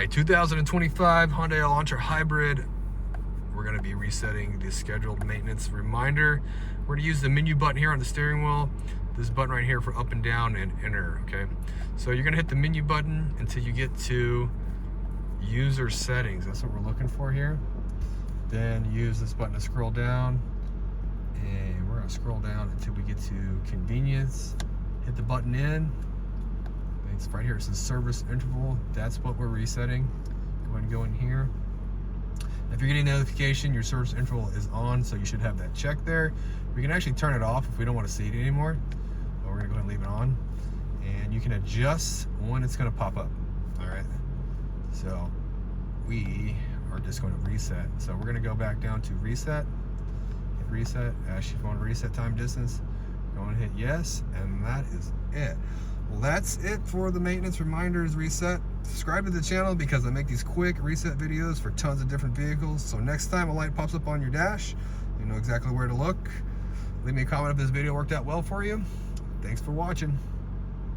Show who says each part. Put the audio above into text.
Speaker 1: A 2025 Hyundai Elantra Hybrid. We're going to be resetting the scheduled maintenance reminder. We're going to use the menu button here on the steering wheel. This button right here for up and down and enter, okay? So you're going to hit the menu button until you get to user settings. That's what we're looking for here. Then use this button to scroll down. And we're going to scroll down until we get to convenience. Hit the button in. It's right here. It says service interval. That's what we're resetting. Go ahead and go in here. If you're getting a notification, your service interval is on, so you should have that check there. We can actually turn it off if we don't want to see it anymore. But we're going to go ahead and leave it on. And you can adjust when it's going to pop up. All right. So we are just going to reset. So we're going to go back down to reset. Hit reset. Ask you if you want to reset time distance. Go and hit yes, and that is it. Well, that's it for the maintenance reminders reset. Subscribe to the channel because I make these quick reset videos for tons of different vehicles. So next time a light pops up on your dash, you know exactly where to look. Leave me a comment if this video worked out well for you. Thanks for watching.